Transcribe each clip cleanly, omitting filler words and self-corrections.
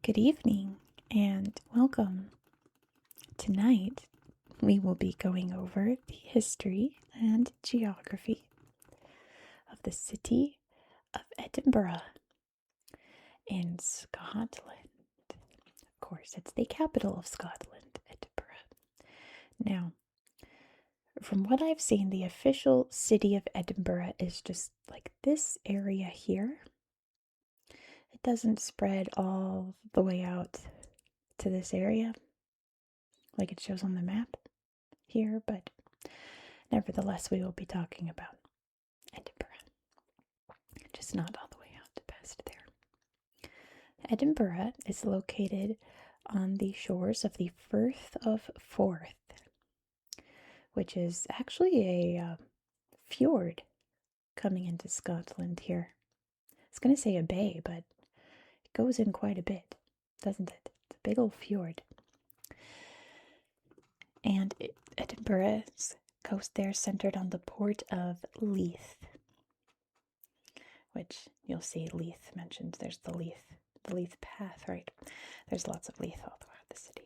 Good evening and welcome. Tonight we will be going over the history and geography of the city of Edinburgh in Scotland. Of course, it's the capital of Scotland, Edinburgh. Now, from what I've seen, the official city of Edinburgh is just like this area here. It doesn't spread all the way out to this area like it shows on the map here, but nevertheless, we will be talking about Edinburgh, just not all the way out past there. Edinburgh is located on the shores of the Firth of Forth, which is actually a fjord coming into Scotland here. I was going to say a bay, but it goes in quite a bit, doesn't it? It's a big old fjord. And Edinburgh's coast there centered on the port of Leith, which you'll see Leith mentioned. There's the Leith path, right? There's lots of Leith all throughout the city.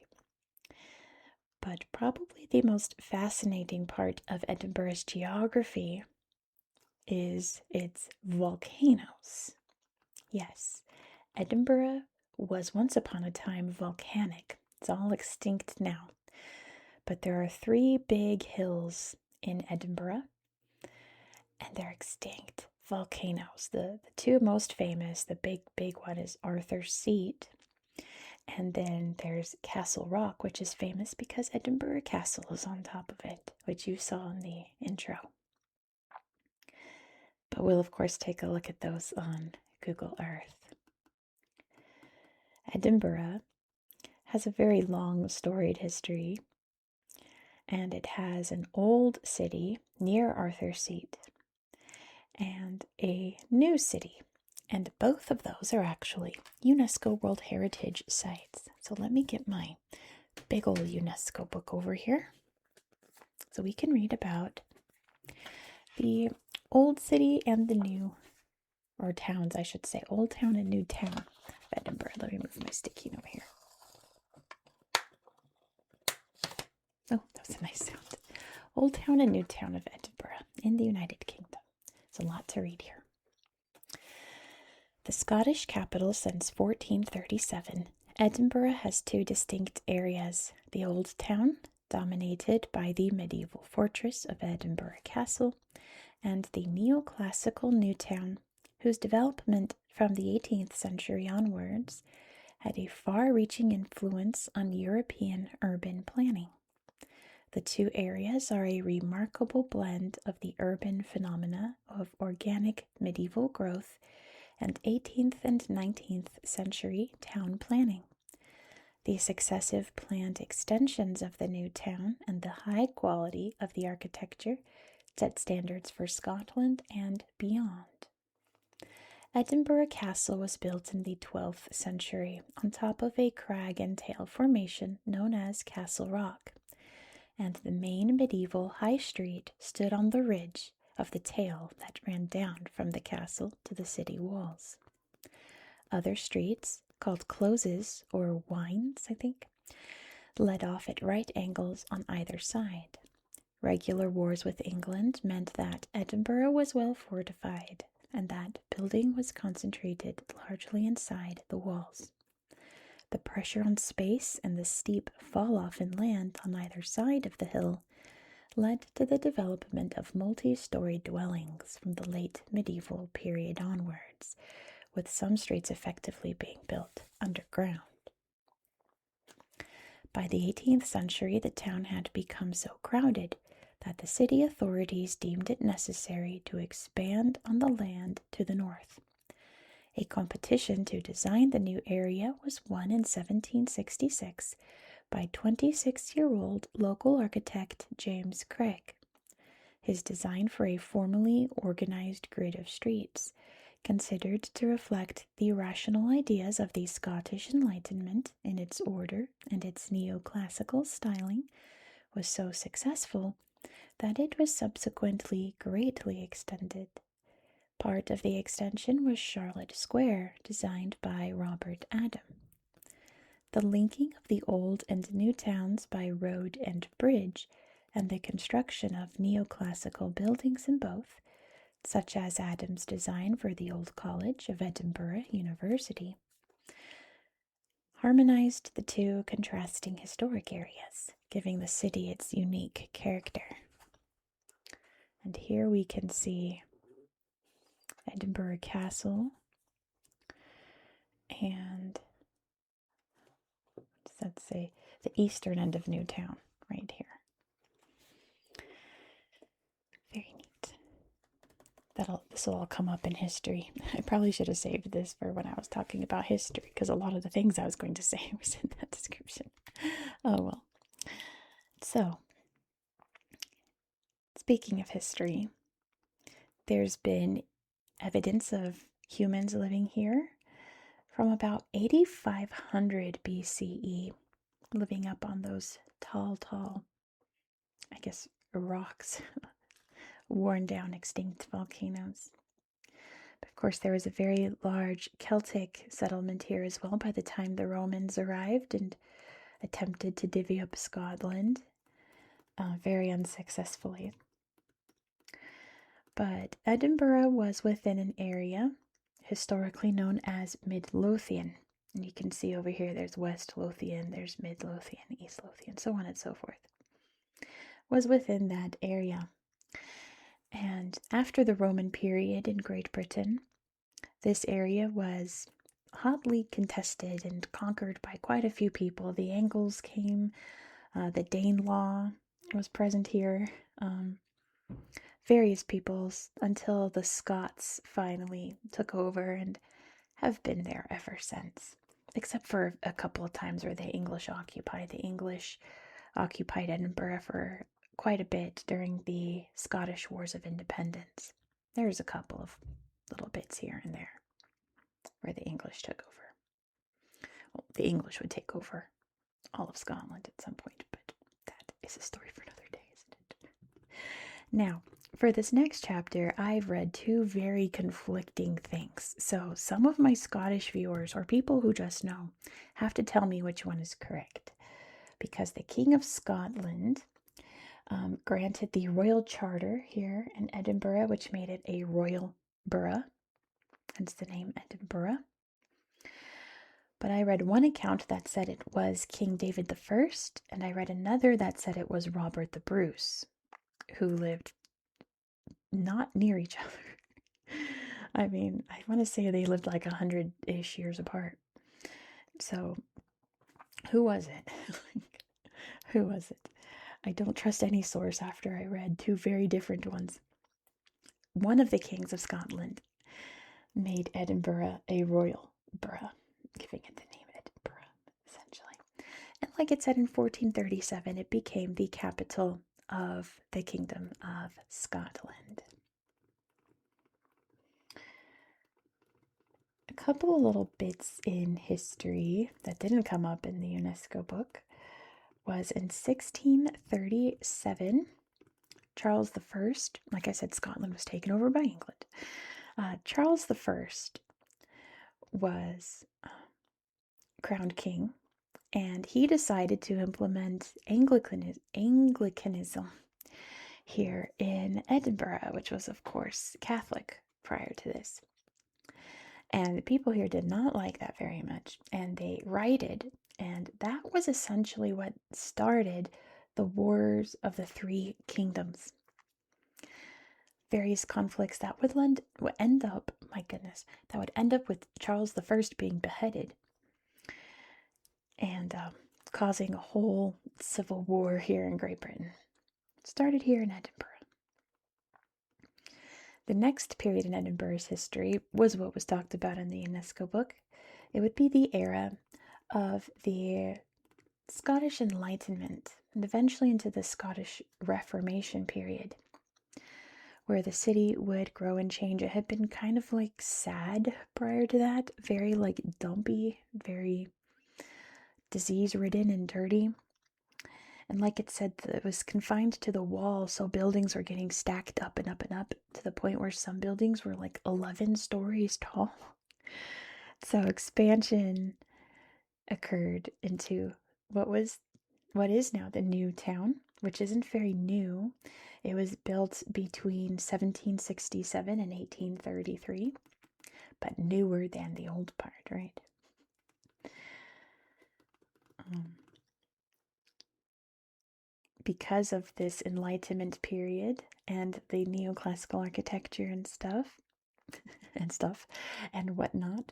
But probably the most fascinating part of Edinburgh's geography is its volcanoes. Yes, Edinburgh was once upon a time volcanic. It's all extinct now. But there are 3 big hills in Edinburgh, and they're extinct volcanoes. The 2 most famous, the big one is Arthur's Seat, and then there's Castle Rock, which is famous because Edinburgh Castle is on top of it, which you saw in the intro. But we'll of course take a look at those on Google Earth. Edinburgh has a very long storied history, and it has an old city near Arthur's Seat and a new city. And both of those are actually UNESCO World Heritage Sites. So let me get my big old UNESCO book over here so we can read about the old city and the new, or towns, I should say, old town and new town of Edinburgh. Let me move my sticky note here. Oh, that was a nice sound. Old Town and New Town of Edinburgh in the United Kingdom. It's a lot to read here. The Scottish capital since 1437, Edinburgh has 2 distinct areas. The Old Town, dominated by the medieval fortress of Edinburgh Castle, and the neoclassical New Town, whose development from the 18th century onwards had a far-reaching influence on European urban planning. The 2 areas are a remarkable blend of the urban phenomena of organic medieval growth and 18th and 19th century town planning. The successive planned extensions of the new town and the high quality of the architecture set standards for Scotland and beyond. Edinburgh Castle was built in the 12th century on top of a crag and tail formation known as Castle Rock, and the main medieval high street stood on the ridge of the tail that ran down from the castle to the city walls. Other streets, called closes or wynds, I think, led off at right angles on either side. Regular wars with England meant that Edinburgh was well fortified, and that building was concentrated largely inside the walls. The pressure on space and the steep fall-off in land on either side of the hill led to the development of multi-story dwellings from the late medieval period onwards, with some streets effectively being built underground. By the 18th century, the town had become so crowded that the city authorities deemed it necessary to expand on the land to the north. A competition to design the new area was won in 1766 by 26-year-old local architect James Craig. His design for a formally organized grid of streets, considered to reflect the rational ideas of the Scottish Enlightenment in its order and its neoclassical styling, was so successful that it was subsequently greatly extended. Part of the extension was Charlotte Square, designed by Robert Adam. The linking of the old and new towns by road and bridge, and the construction of neoclassical buildings in both, such as Adam's design for the Old College of Edinburgh University, harmonized the two contrasting historic areas, giving the city its unique character. And here we can see Edinburgh Castle and, let's say, the eastern end of Newtown right here. Very neat. This will all come up in history. I probably should have saved this for when I was talking about history, because a lot of the things I was going to say was in that description. Oh well. So, speaking of history, there's been evidence of humans living here from about 8500 BCE, living up on those tall, I guess, rocks, worn down extinct volcanoes. But of course, there was a very large Celtic settlement here as well by the time the Romans arrived and attempted to divvy up Scotland, very unsuccessfully. But Edinburgh was within an area historically known as Midlothian. And you can see over here there's West Lothian, there's Mid Lothian, East Lothian, so on and so forth. Was within that area. And after the Roman period in Great Britain, this area was hotly contested and conquered by quite a few people. The Angles came, the Danelaw was present here, various peoples, until the Scots finally took over and have been there ever since. Except for a couple of times where the English occupied. The English occupied Edinburgh for quite a bit during the Scottish Wars of Independence. There's a couple of little bits here and there where the English took over. Well, the English would take over all of Scotland at some point, but that is a story for another day, isn't it? Now, for this next chapter, I've read two very conflicting things. So some of my Scottish viewers, or people who just know, have to tell me which one is correct. Because the King of Scotland granted the royal charter here in Edinburgh, which made it a royal borough, hence the name Edinburgh. But I read one account that said it was King David I, and I read another that said it was Robert the Bruce, who lived not near each other. I mean, I want to say they lived like 100-ish years apart. So, who was it? Who was it? I don't trust any source after I read two very different ones. One of the kings of Scotland made Edinburgh a royal borough, giving it the name Edinburgh, essentially. And like it said in 1437, it became the capital of the Kingdom of Scotland. A couple of little bits in history that didn't come up in the UNESCO book was in 1637, Charles I, like I said, Scotland was taken over by England. Charles I was crowned king, and he decided to implement Anglicanism here in Edinburgh, which was, of course, Catholic prior to this. And the people here did not like that very much, and they rioted, and that was essentially what started the Wars of the Three Kingdoms. Various conflicts that would end up with Charles I being beheaded and causing a whole civil war here in Great Britain. It started here in Edinburgh. The next period in Edinburgh's history was what was talked about in the UNESCO book. It would be the era of the Scottish Enlightenment and eventually into the Scottish Reformation period, where the city would grow and change. It had been kind of like sad prior to that, very like dumpy, very disease-ridden and dirty. And like it said, it was confined to the wall, so buildings were getting stacked up and up and up to the point where some buildings were like 11 stories tall. So expansion occurred into what is now the new town, which isn't very new. It was built between 1767 and 1833, but newer than the old part, right? Because of this Enlightenment period and the neoclassical architecture and stuff, and whatnot,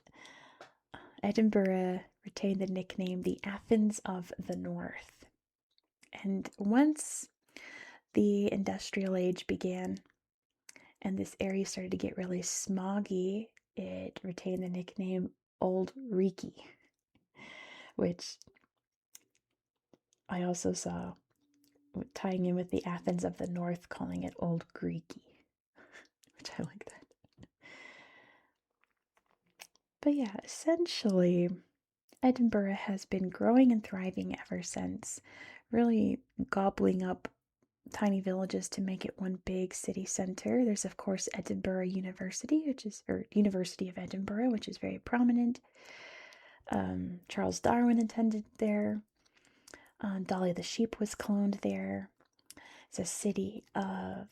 Edinburgh retained the nickname the Athens of the North. And once the industrial age began and this area started to get really smoggy, it retained the nickname Old Reeky, which I also saw tying in with the Athens of the North, calling it Old Greeky, which I like that. But yeah, essentially, Edinburgh has been growing and thriving ever since, really gobbling up tiny villages to make it one big city center. There's, of course, Edinburgh University, University of Edinburgh, which is very prominent. Charles Darwin attended there. Dolly the sheep was cloned there. It's a city of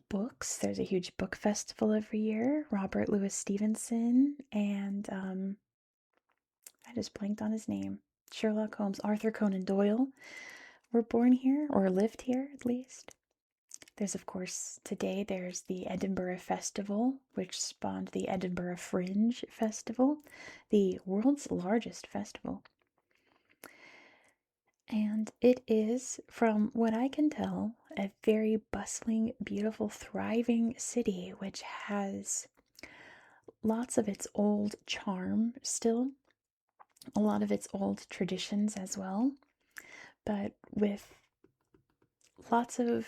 books. There's a huge book festival every year. Robert Louis Stevenson and I just blanked on his name. Sherlock Holmes, Arthur Conan Doyle were born here, or lived here at least. There's, of course, today there's the Edinburgh Festival, which spawned the Edinburgh Fringe Festival, the world's largest festival. And it is, from what I can tell, a very bustling, beautiful, thriving city, which has lots of its old charm still, a lot of its old traditions as well, but with lots of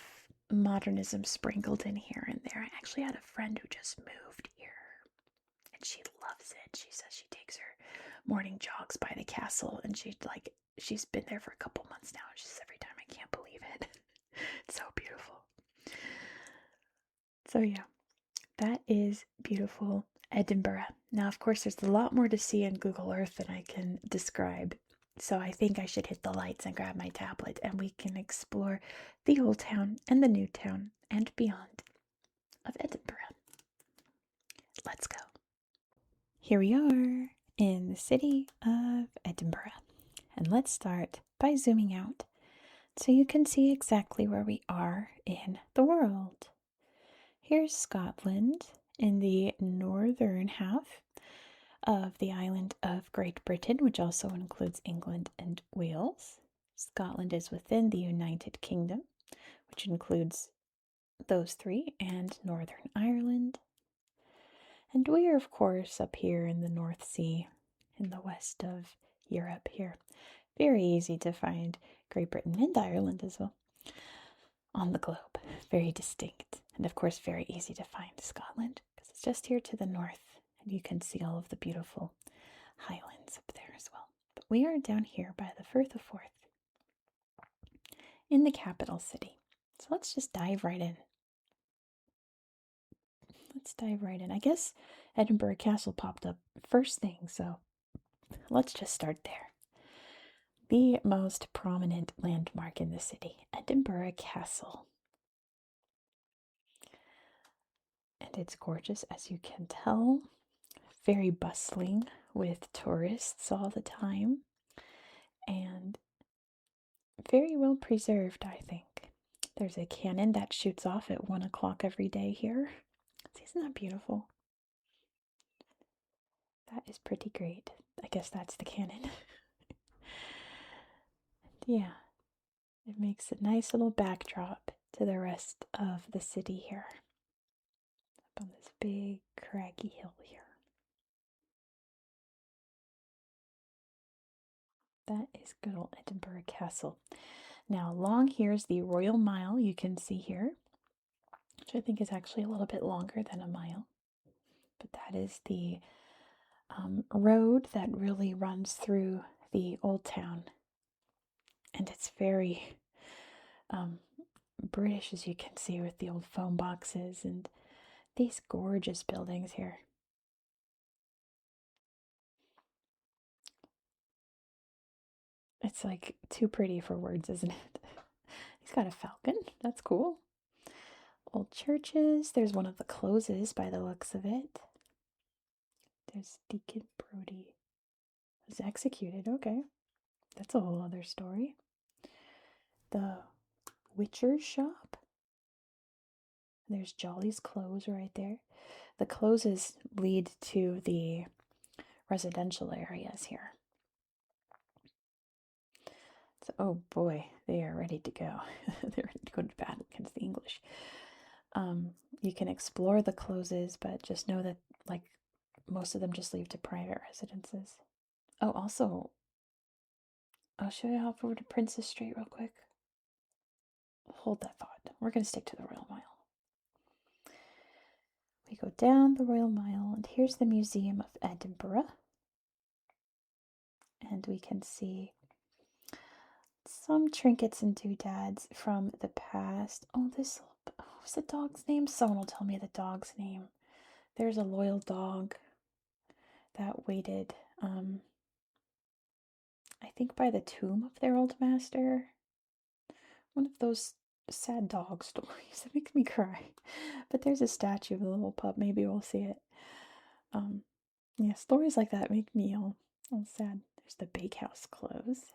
modernism sprinkled in here and there. I actually had a friend who just moved here, and she loves it. She says she takes her morning jogs by the castle, and she's been there for a couple months now, and she says every time, I can't believe it. It's so beautiful. So yeah, that is beautiful Edinburgh. Now, of course, there's a lot more to see in Google Earth than I can describe. So I think I should hit the lights and grab my tablet, and we can explore the old town and the new town and beyond of Edinburgh. Let's go. Here we are in the city of Edinburgh. And let's start by zooming out so you can see exactly where we are in the world. Here's Scotland in the northern half of the island of Great Britain, which also includes England and Wales. Scotland is within the United Kingdom, which includes those three, and Northern Ireland. And we are, of course, up here in the North Sea, in the west of Europe here. Very easy to find Great Britain and Ireland as well on the globe. Very distinct. And of course, very easy to find Scotland because it's just here to the north. And you can see all of the beautiful highlands up there as well. But we are down here by the Firth of Forth in the capital city. So let's just dive right in. I guess Edinburgh Castle popped up first thing, so let's just start there. The most prominent landmark in the city, Edinburgh Castle. And it's gorgeous, as you can tell. Very bustling with tourists all the time. And very well preserved, I think. There's a cannon that shoots off at 1 o'clock every day here. Isn't that beautiful? That is pretty great. I guess that's the cannon. Yeah, it makes a nice little backdrop to the rest of the city here. Up on this big craggy hill here. That is good old Edinburgh Castle. Now, along here is the Royal Mile, you can see here, which I think is actually a little bit longer than a mile. But that is the road that really runs through the old town. And it's very British, as you can see, with the old phone boxes and these gorgeous buildings here. It's like too pretty for words, isn't it? He's got a falcon. That's cool. Old churches. There's one of the closes by the looks of it. There's Deacon Brody. Was executed. Okay. That's a whole other story. The Witcher's shop. There's Jolly's clothes right there. The closes lead to the residential areas here. So, oh boy, they are ready to go. They're ready to go to battle against the English. You can explore the closes, but just know that, like, most of them just lead to private residences. Oh, also, I'll show you hop over to Princess Street real quick. Hold that thought. We're going to stick to the Royal Mile. We go down the Royal Mile, and here's the Museum of Edinburgh. And we can see some trinkets and doodads from the past. Oh, what's the dog's name? Someone will tell me the dog's name. There's a loyal dog that waited, I think by the tomb of their old master. One of those sad dog stories that make me cry. But there's a statue of the little pup. Maybe we'll see it. Yeah, stories like that make me all sad. There's the bakehouse clothes.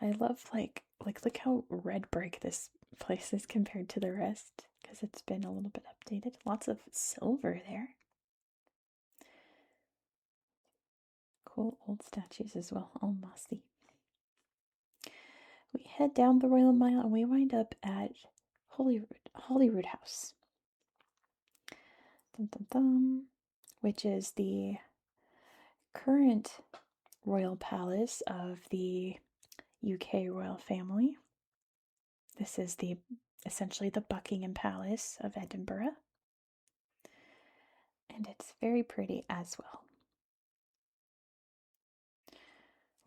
I love like look how red brick this place is compared to the rest, because it's been a little bit updated. Lots of silver there. Cool old statues as well, all mossy. We head down the Royal Mile and we wind up at Holyrood House. Dum, dum, dum, which is the current royal palace of the UK royal family. This is essentially the Buckingham Palace of Edinburgh. And it's very pretty as well.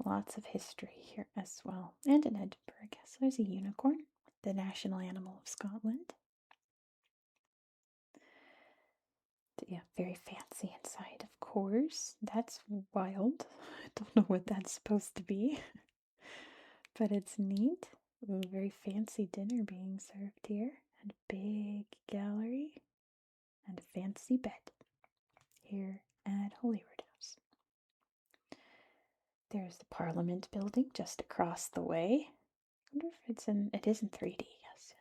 Lots of history here as well. And in Edinburgh, so there's a unicorn, the national animal of Scotland. Yeah, very fancy inside, of course. That's wild. I don't know what that's supposed to be, but it's neat. Ooh, very fancy dinner being served here, and a big gallery, and a fancy bed here at Holyrood House. There's the Parliament building just across the way. I wonder if it is in 3D. Yes.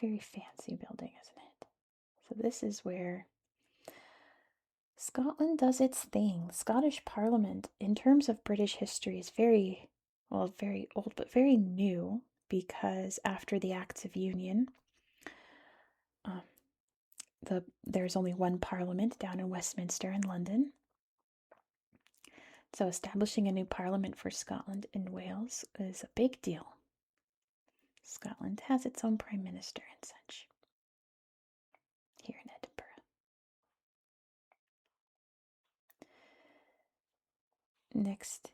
Very fancy building, isn't it? So this is where Scotland does its thing. Scottish Parliament, in terms of British history, is very old, but very new, because after the Acts of Union, there's only one Parliament down in Westminster in London. So establishing a new Parliament for Scotland and Wales is a big deal. Scotland has its own Prime Minister and such here in Edinburgh. Next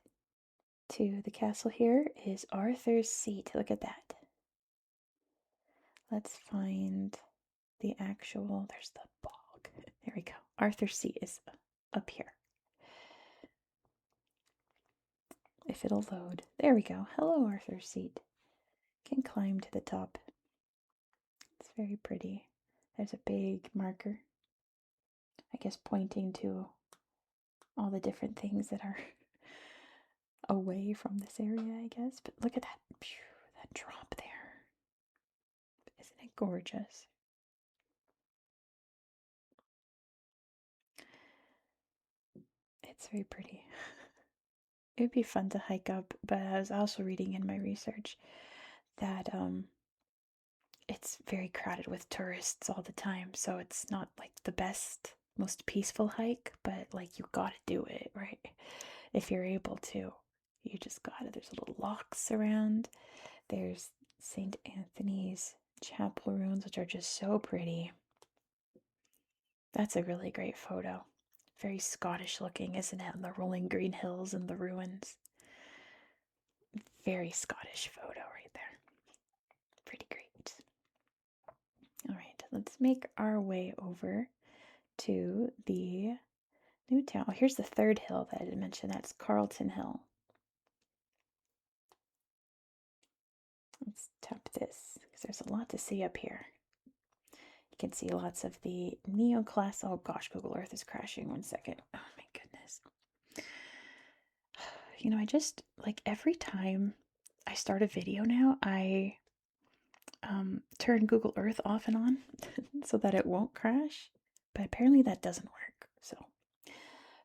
to the castle here is Arthur's Seat. Look at that. Let's find the actual, there's the bog. There we go. Arthur's Seat is up here. If it'll load. There we go. Hello, Arthur's Seat. Can climb to the top. It's very pretty. There's a big marker, I guess, pointing to all the different things that are away from this area, I guess. But look at that, that drop there. Isn't it gorgeous? It's very pretty. It would be fun to hike up, but I was also reading in my research that it's very crowded with tourists all the time, so it's not like the best, most peaceful hike, but like you gotta do it, right? If you're able to, you just gotta. There's little locks around. There's St. Anthony's Chapel ruins, which are just so pretty. That's a really great photo. Very Scottish looking, isn't it? And the rolling green hills and the ruins. Very Scottish photo right there. Pretty great. All right, let's make our way over to the Newtown. Oh, here's the third hill that I didn't mention. That's Carlton Hill. Let's tap this because there's a lot to see up here. You can see lots of the neoclassic. Oh gosh, Google Earth is crashing. 1 second. Oh my goodness. You know, I just like every time I start a video now, I turn Google Earth off and on so that it won't crash. But apparently that doesn't work. So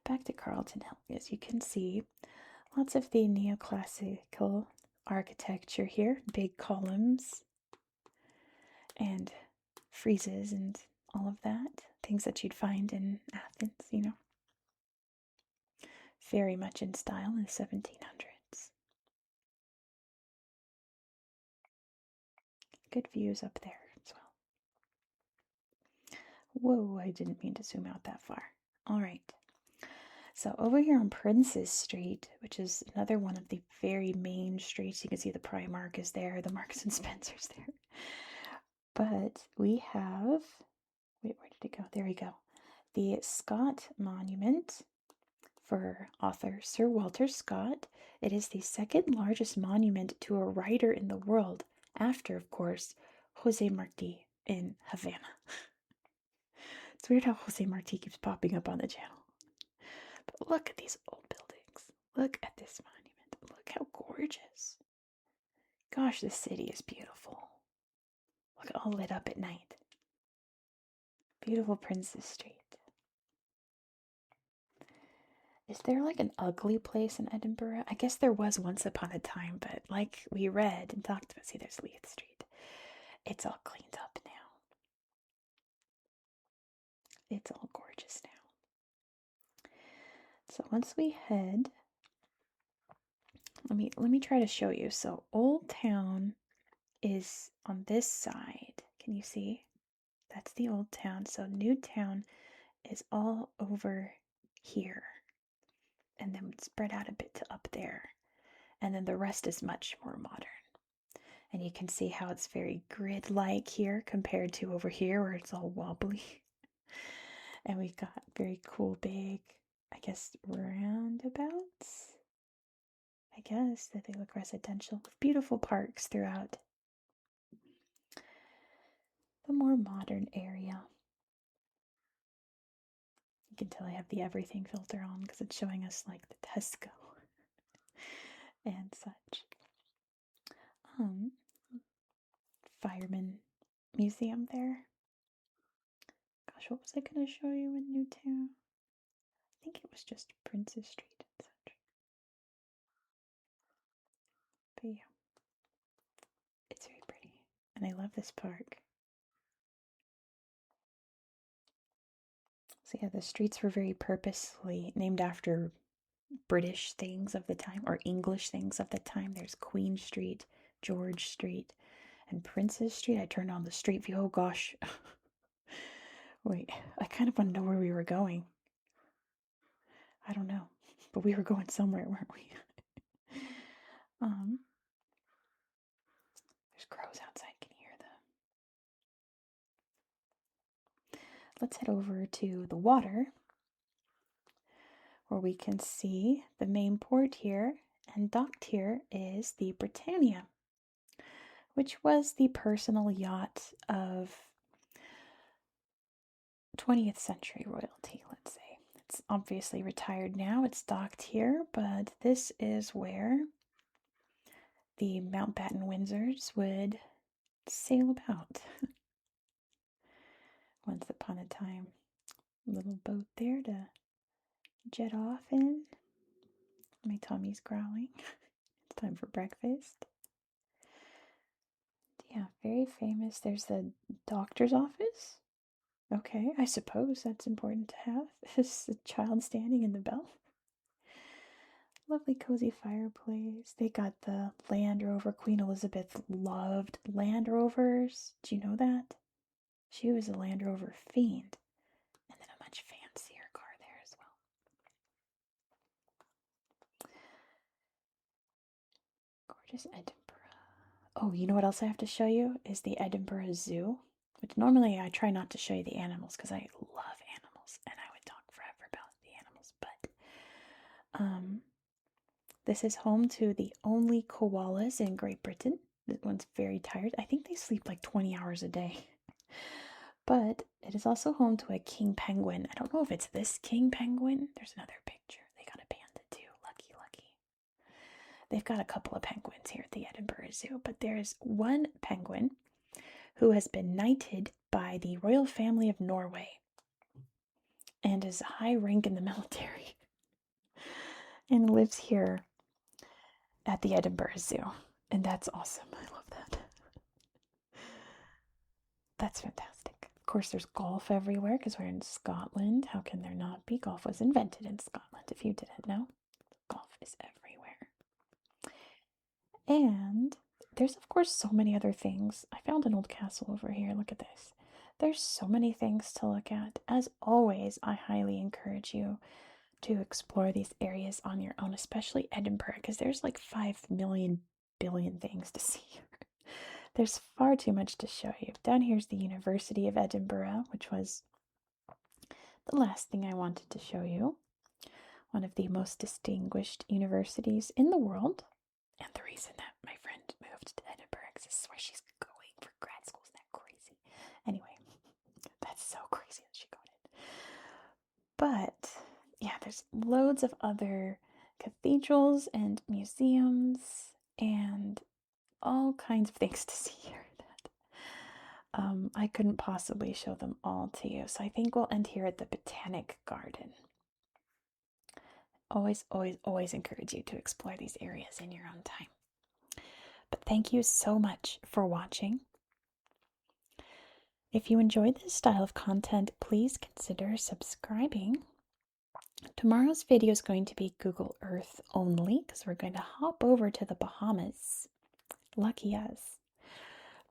back to Carlton Hill. As you can see, lots of the neoclassical architecture here, big columns and friezes and all of that. Things that you'd find in Athens, you know. Very much in style in the 1700s. Good views up there as well. Whoa, I didn't mean to zoom out that far. All right. So over here on Princess Street, which is another one of the very main streets, you can see the Primark is there, the Marks and Spencer's there. But we have, wait, where did it go? There we go. The Scott Monument for author Sir Walter Scott. It is the second largest monument to a writer in the world, after, of course, Jose Marti in Havana. It's weird how Jose Marti keeps popping up on the channel. But look at these old buildings. Look at this monument. Look how gorgeous. Gosh, this city is beautiful. Look, all lit up at night. Beautiful Princess Street. Is there like an ugly place in Edinburgh? I guess there was once upon a time, but like we read and talked about, see, there's Leith Street. It's all cleaned up now. It's all gorgeous now. So once we head, let me try to show you. So Old Town is on this side. Can you see? That's the Old Town. So New Town is all over here. And then spread out a bit to up there. And then the rest is much more modern. And you can see how it's very grid-like here compared to over here where it's all wobbly. And we've got very cool big, I guess, roundabouts. I guess that they look residential with beautiful parks throughout the more modern area. You can tell I have the everything filter on because it's showing us like the Tesco and such. Fireman Museum there. Gosh, what was I going to show you in Newtown? I think it was just Princess Street and such. But yeah, it's very pretty. And I love this park. So yeah, the streets were very purposely named after British things of the time or English things of the time. There's Queen Street, George Street, and Princess Street. I turned on the street view. Oh gosh. Wait, I kind of want to know where we were going. I don't know, but we were going somewhere, weren't we? There's crows outside. Can you hear them? Let's head over to the water, where we can see the main port here, and docked here is the Britannia, which was the personal yacht of 20th century royalty, let's say. It's obviously retired now. It's docked here, but this is where the Mountbatten Windsors would sail about. Once upon a time. Little boat there to jet off in. My tummy's growling. It's time for breakfast. Yeah, very famous. There's the doctor's office. Okay, I suppose that's important to have. Is a child standing in the bell? Lovely cozy fireplace. They got the Land Rover. Queen Elizabeth loved Land Rovers. Do you know that? She was a Land Rover fiend. And then a much fancier car there as well. Gorgeous Edinburgh. Oh, you know what else I have to show you? Is the Edinburgh Zoo. Which normally I try not to show you the animals because I love animals. And I would talk forever about the animals This is home to the only koalas in Great Britain. This one's very tired. I think they sleep like 20 hours a day. But it is also home to a king penguin. I don't know if it's this king penguin. There's another picture. They got a panda too. Lucky, lucky. They've got a couple of penguins here at the Edinburgh Zoo, but there's one penguin who has been knighted by the royal family of Norway and is a high rank in the military and lives here at the Edinburgh Zoo. And that's awesome. I love that. That's fantastic. Of course, there's golf everywhere because we're in Scotland. How can there not be? Golf was invented in Scotland, if you didn't know. Golf is everywhere. And there's, of course, so many other things. I found an old castle over here. Look at this. There's so many things to look at. As always, I highly encourage you to explore these areas on your own, especially Edinburgh, because there's like 5 million billion things to see here. There's far too much to show you. Down here's the University of Edinburgh, which was the last thing I wanted to show you. One of the most distinguished universities in the world. And the reason that my friend moved to Edinburgh is this is where she's going for grad school. Isn't that crazy? Anyway, that's so crazy that she got it. But yeah, there's loads of other cathedrals and museums and all kinds of things to see here that I couldn't possibly show them all to you. So I think we'll end here at the Botanic Garden. Always, always, always encourage you to explore these areas in your own time. But thank you so much for watching. If you enjoyed this style of content, please consider subscribing. Tomorrow's video is going to be Google Earth only because we're going to hop over to the Bahamas. Lucky us.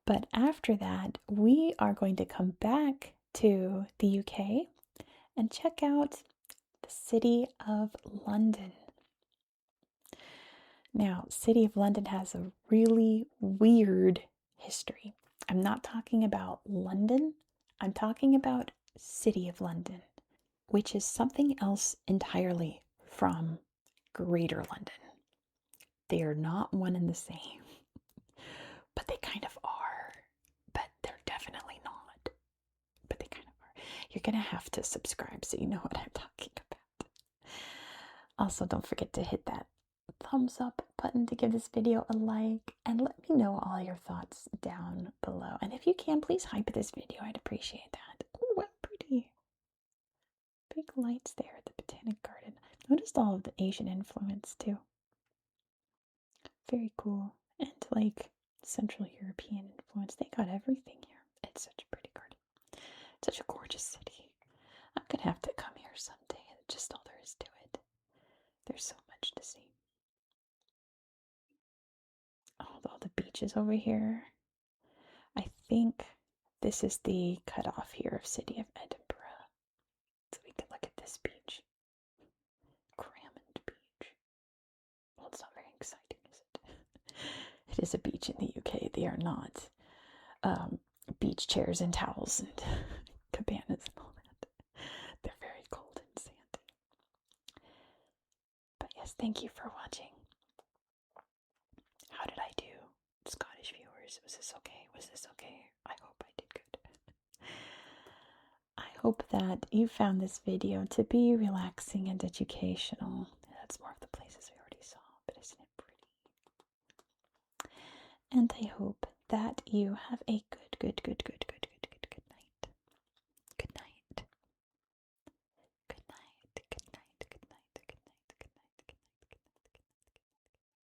But after that, we are going to come back to the UK and check out the City of London. Now, City of London has a really weird history. I'm not talking about London. I'm talking about City of London, which is something else entirely from Greater London. They are not one and the same, but they kind of are. But they're definitely not. But they kind of are. You're going to have to subscribe so you know what I'm talking about. Also, don't forget to hit that thumbs up button to give this video a like and let me know all your thoughts down below. And if you can, please hype this video. I'd appreciate that. Oh, how pretty. Big lights there at the Botanic Garden. Noticed all of the Asian influence too. Very cool. And like Central European influence. They got everything here. It's such a pretty garden. Such a gorgeous city. I'm gonna have to come here someday. It's just all there is to it. There's so much to see. Oh, all the beaches over here. I think this is the cutoff here of City of Edinburgh. So we can look at this beach. Crammond Beach. Well, it's not very exciting, is it? It is a beach in the UK. They are not beach chairs and towels and cabanas and all that. They're very cold and sandy. But yes, thank you for watching. How did I do, Scottish viewers? Was this okay? Was this okay? I hope I did good. I hope that you found this video to be relaxing and educational. That's more of the places we already saw, but isn't it pretty? And I hope that you have a good